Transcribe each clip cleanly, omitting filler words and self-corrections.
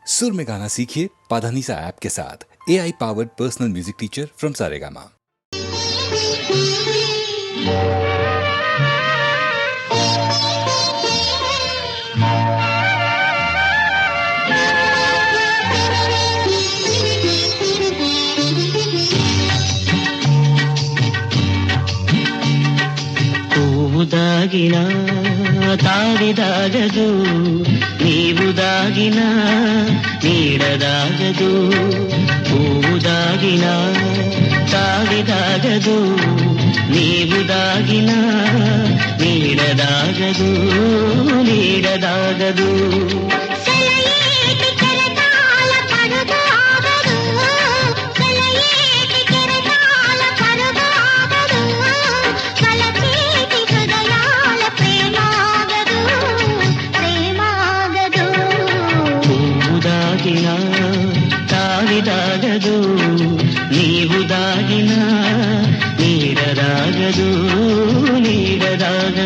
सुर में गाना सीखिए पाधानीसा ऐप के साथ। AI powered personal music teacher from Saregama. దాగిన తావిదాగదు నీవు దాగిన నీడదాగదు పువ్వు దాగిన తావిదాగదు నీవు దాగిన నీడదాగదు నీడదాగదు తావిదాగదు నీవు దాగిన నీడదాగదు నీడదాగదు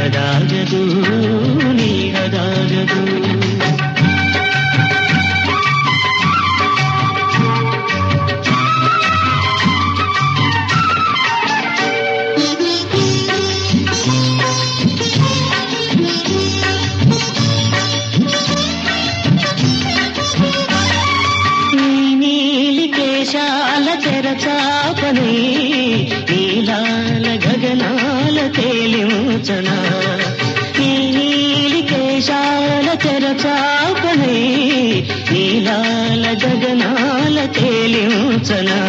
నీడదాగదు నీడదాగదు నీలి కేశాల తెరచాపని నీలాల గగనాల తేలించనా నీలి కేశాల తెరచాపని నీలాల గగనాల తేలించనా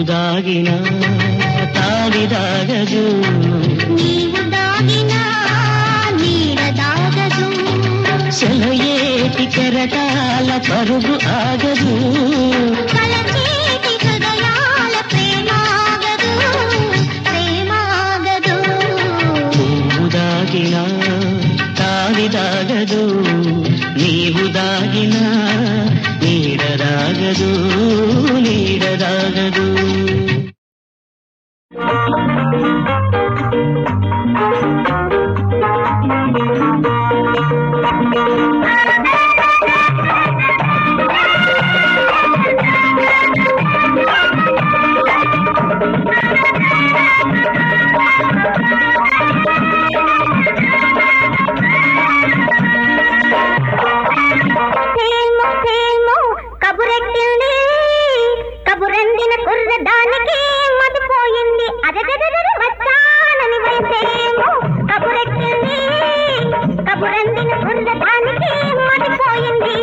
దాగిన తావిదాగదు నీవు దాగిన నీడదాగదు సెలయేటి కెరటాల పరుగు ఆగదు కలచేటి హృదయాల ప్రేమాగదు ప్రేమాగదు పువ్వు దాగిన తావిదాగదు నీవు దాగిన నీడదాగదు నీడదాగదు కబురందిన కుర్రదానికి మతిపోయింది అదగదగద వచ్చానని వైసేమో కబురెట్టింది కబురందిన కుర్రదానికి మతిపోయింది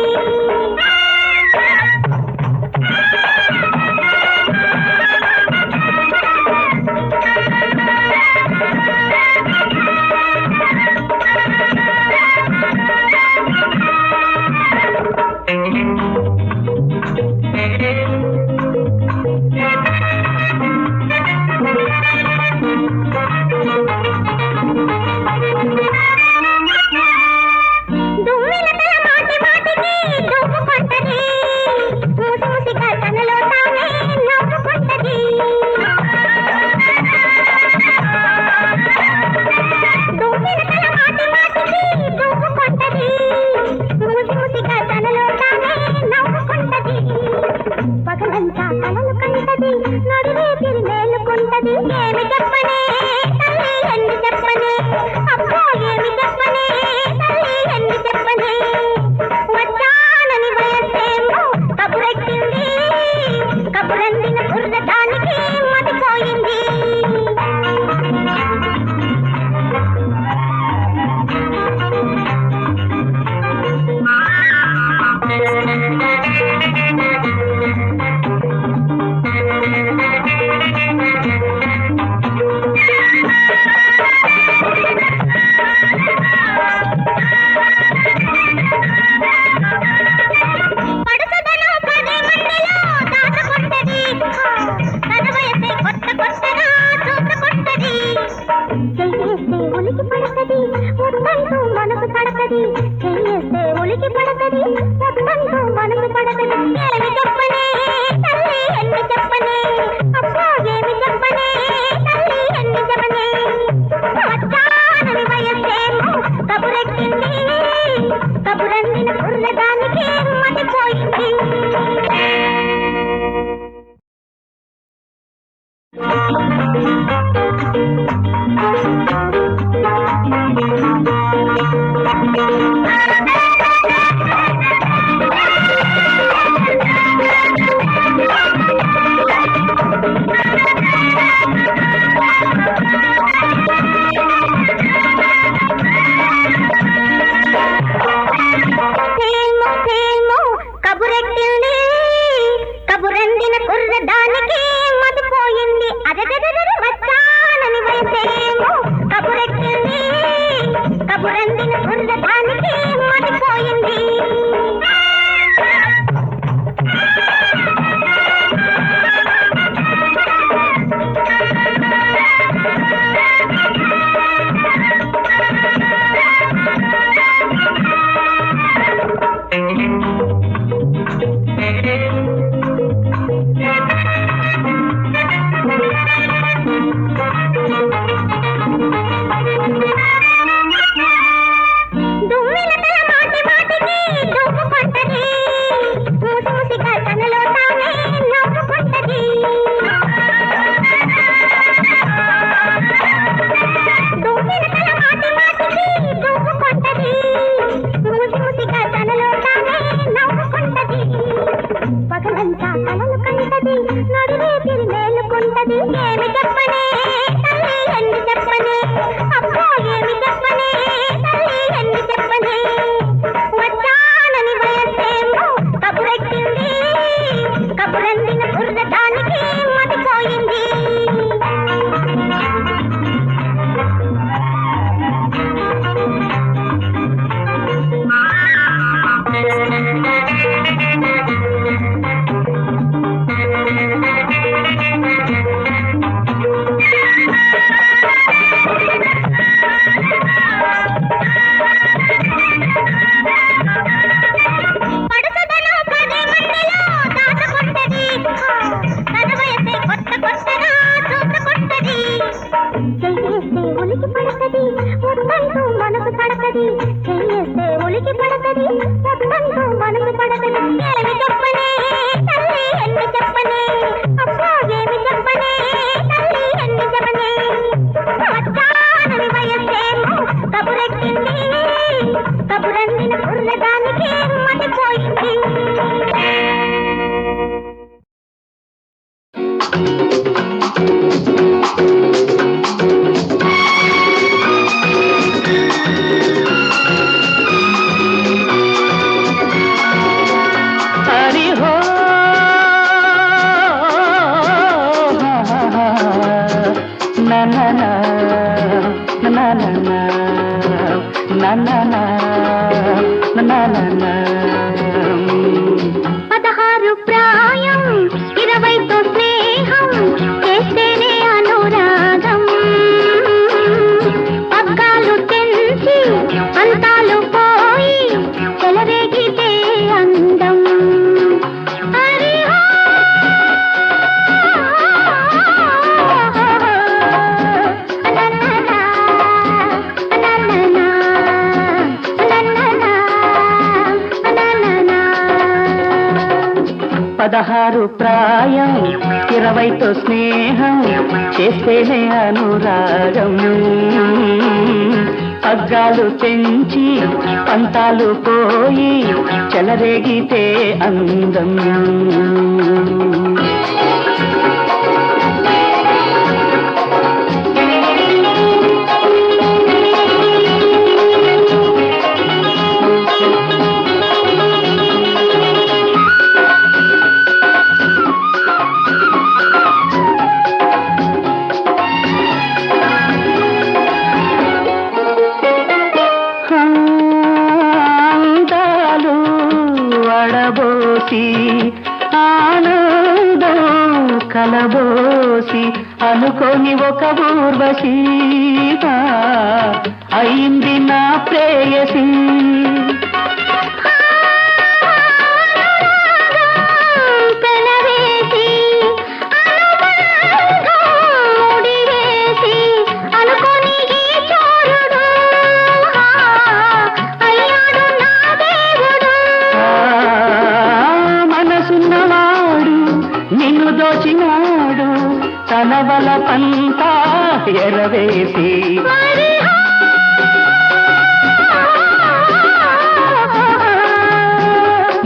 చెప్పనే అబ్బో ఏమి చెప్పనే తల్లి ఎన్ని చెప్పనే వచ్చానని వయస్సేమో కబురెట్టింది కబురందిన కుర్రదానికి మతిపోయింది కబురెట్టింది కబురందిన కుర్రదానికి మతిపోయింది అదదదదరు వచ్చానని వయసేమో కబురెట్టింది కబురందిన కుర్రదానికి మతిపోయింది పగలంతా కలలు కంటది నడువే తిరిమేలుకుంటది ఏమి చెప్పనే తల్లి ఎన్ని చెప్పనే అబ్బో ఏమి చెప్పనే తల్లి ఎన్ని చెప్పనే వచ్చానని వయస్సేమో కబురెట్టింది కబురందిన కుర్రదానికి మతిపోయింది మనసు పడతది చెయ్యేస్తే ఉలికి పడతది మొత్తంతో మనసు పడతది ఏమి చెప్పనే తల్లి ఎన్ని చెప్పనే అబ్బో ఏమి చెప్పనే తల్లి ఎన్ని చెప్పనే వచ్చానని వయస్సేమో కబురెట్టింది కబురందిన కుర్రదానికి మతిపోయింది పదహారు ప్రాయం 20తో స్నేహం చేస్తేనే అనురాగం పగ్గాలు తెంచి అంతాలు పోయి చెలరేగితే అందం పదహారు ప్రాయం 20తో స్నేహం చేస్తేనే అనురాగం పగ్గాలు పెంచి పంతాలు పోయి చెలరేగితే అందం ఆనందం కలబోసి అనుకోని ఒక ఊర్వశి అయింది నా ప్రేయసి పెనవేసి నిన్ను దోచినాడు తన బల పంతా ఎరవేసి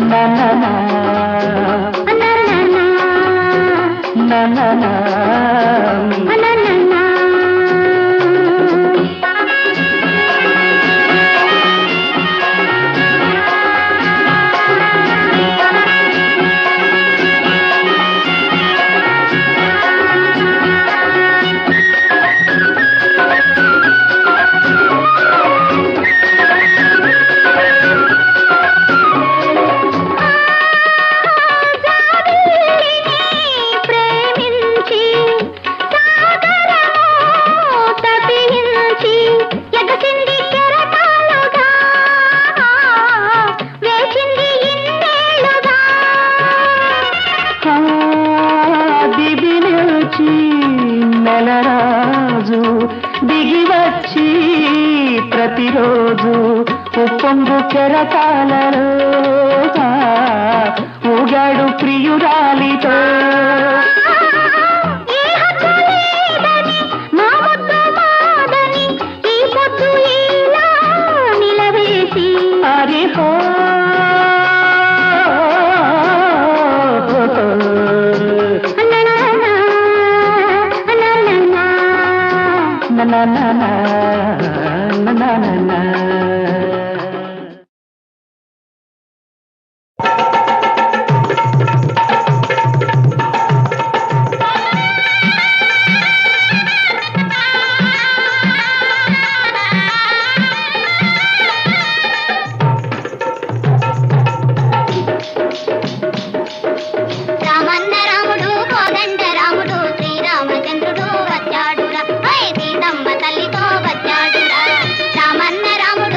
నననా నననా నెలరాజు దిగి వచ్చి ప్రతిరోజు ఉప్పొంగు కెరటాలలో ఊగాడు ప్రియురాలితో హరిహో na na na na na na na. Ramanna రాముడు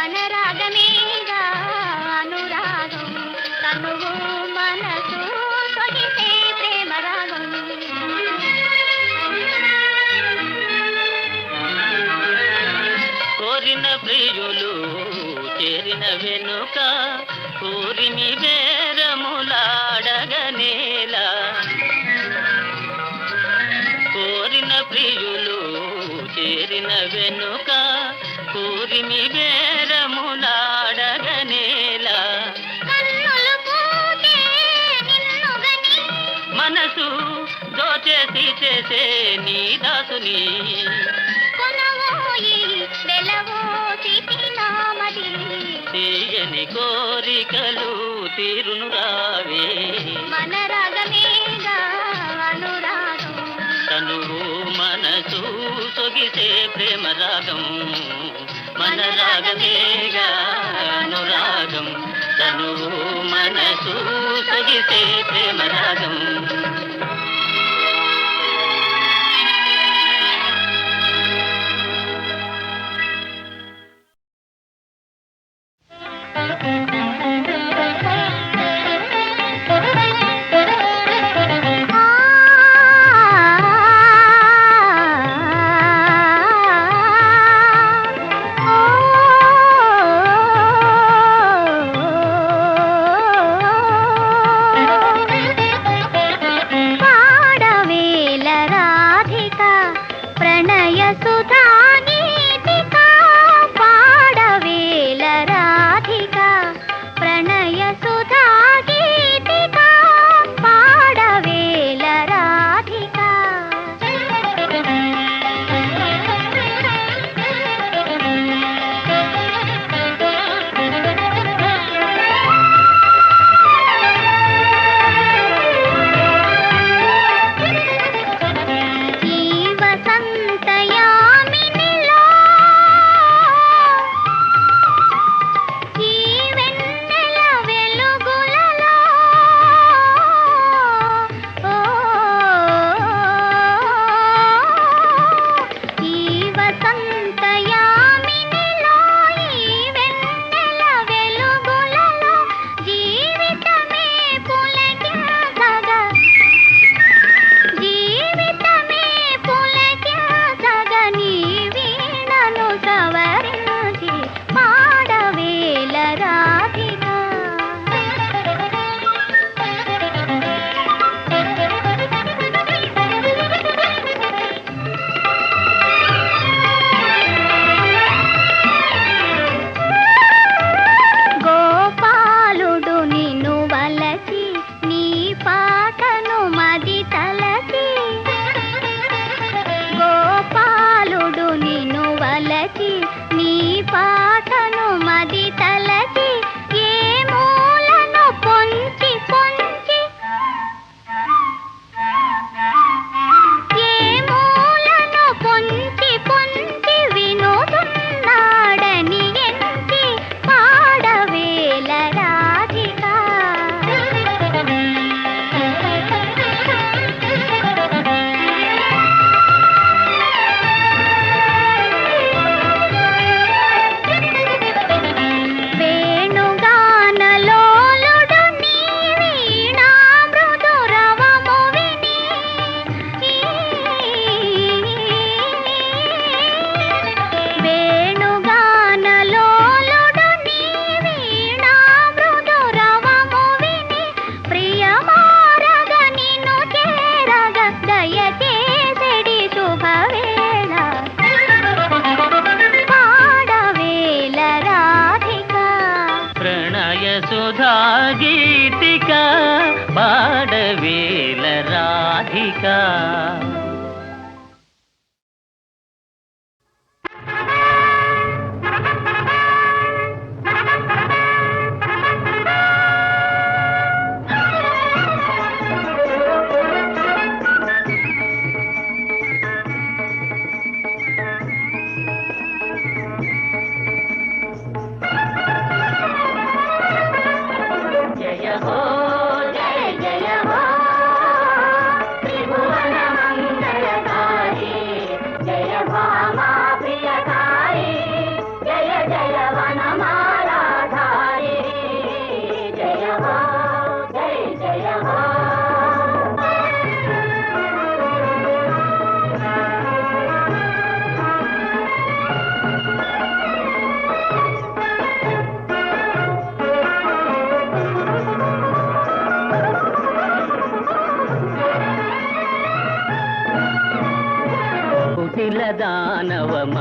మన రాగమేగా అనురాగం తనువు మనసు సొగిసే ప్రేమ రాగం కోరిన ప్రియులు చేరిన వెనుక ఊరిమి బేరములాడగనేలా కోరిన ప్రియులు చేరిన వెనుక ఊరిమి బేరములాడగనేలా కన్నులు పూతే నిన్నుగని మనసు దోచేసి చేసే నీ దాసుని కొనవోయి వెలవో చిటినామది తీయని కోరికలు తీరును రావే మన రాగమేగా అనురాగం తనువు మనసు సొగిసే ప్రేమ రాగం మన రాగమేగా అనురాగం తనువు మనసు సొగిసే ప్రేమ రాగం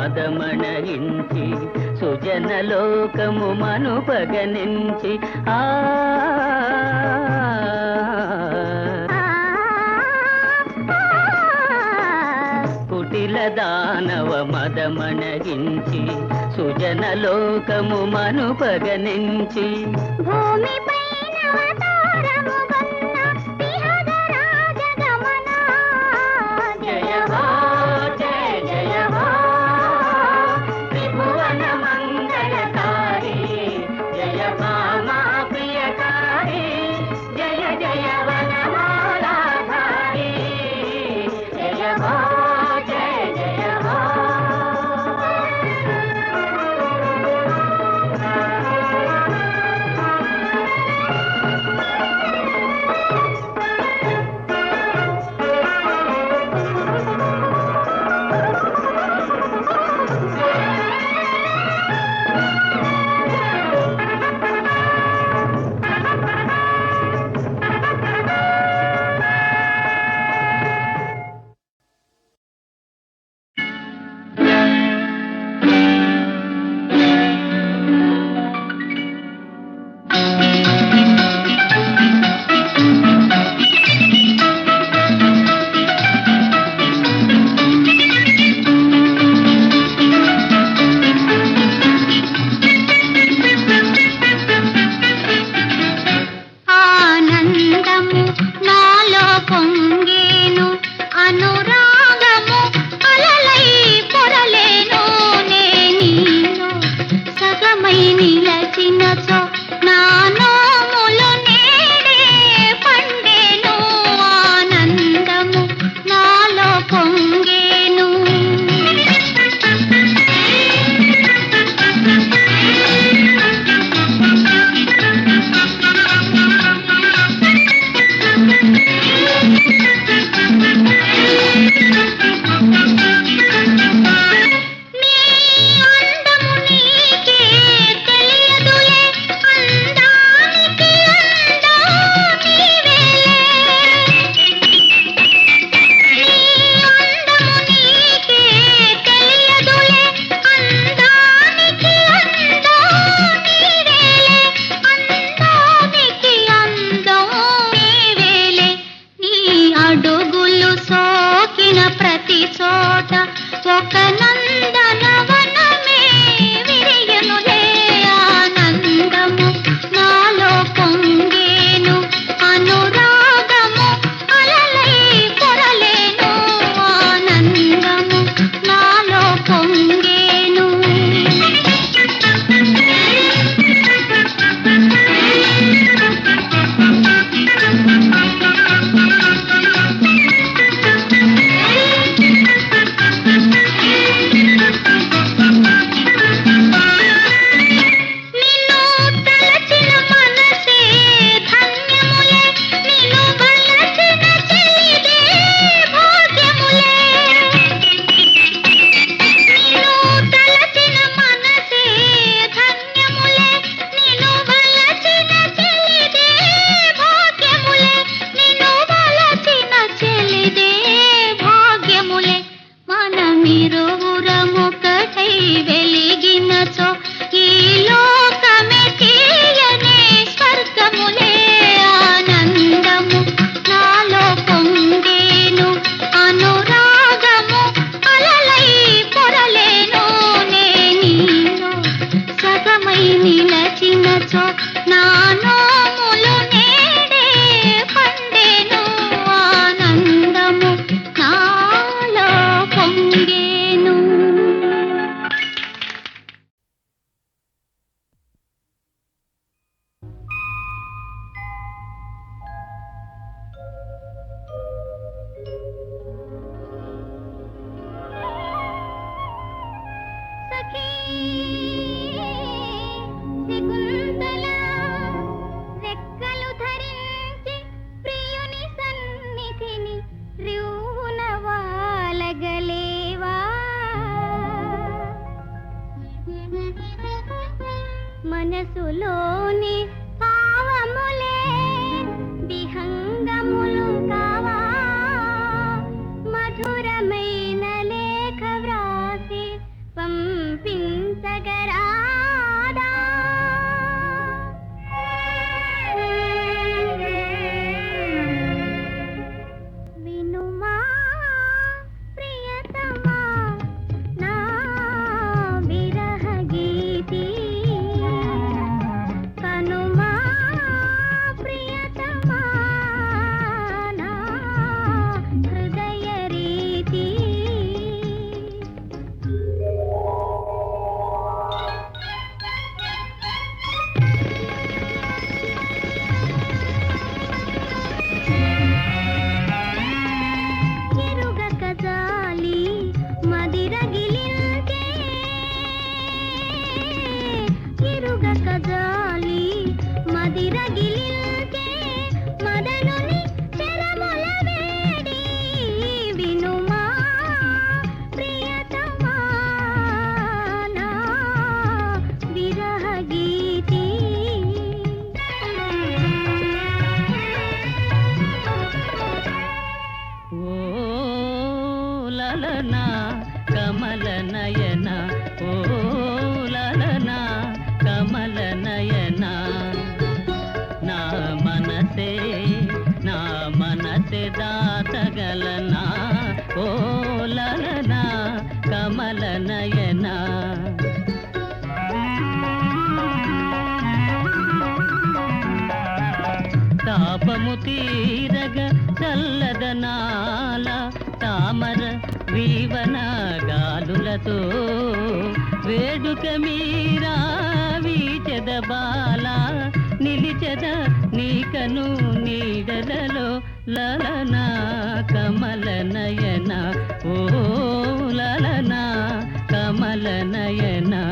మదమణగించి సుజనలోకము మనుపగనించి కుటిల దానవ మదమణగించి సుజనలోకము మనుపగనించి భూమిపైన అవతారముగొన్న విహగరాజగమనా. జయ హో జయ జయ హో త్రిభువన మంగళకారి జయ మామా ప్రియకారి జయ జయ వనమాలాధారి జయ హో జయ జయ హో. ఆనందము నాలో పొంగేను, అనురాగము అలలై పొరలేను. నే నీలో సగమై నిలచినచో నా నోములు నేడే పండేను. ఆనందము నాలో పొంగేను. నీ అందము నీకే తెలియదులే, అందానికి అందం నీవేలే. నీ అందము నీకే తెలియదులే, అందానికి అందం నీవేలే. అందానికి అందం నీవేలే. నీ అడుగులు సోకిన ప్రతి చోట ఒక నందనవనమే విరియనులే. ఆనందము నాలో పొంగేను, అనురాగము అలలై పొరలేను. ఆనందము నాలో పొంగేను. నిన్ను తలచిన మనసే ధన్యములే, నిన్ను వలచిన చెలిదే భాగ్యములే. నిన్ను తలచిన మనసే ధన్యములే, నిన్ను వలచిన చెలిదే భాగ్యములే. నిన్ను వలచిన చెలిదే భాగ్యములే. మనమిరువురమొకటై వెలిగినచో ఈ లోకమే తీయనే స్వర్గములే. ఆనందము నాలో పొంగేను, అనురాగము అలలై పొరలేను. నే నీలో సగమై నిలచినచో నా నోములు నేడే పండేను. ఆనందము నాలో పొంగేను. సఖీ శకుంతల రెక్కలు ధరించి ప్రియుని సన్నిధిని రివ్వున వాలగలేవా. మనసులోని భావములే విహంగములు కావా. మధురమైన లేఖ వ్రాసి తనువు తీరగ చల్లదనాల తామర వీవన గాలులతో వేడుక మీరా వీచెద బాల నిలిచెద నీకను నీడలలో లలనా కమల నయన ఓ లలనా కమల నయనా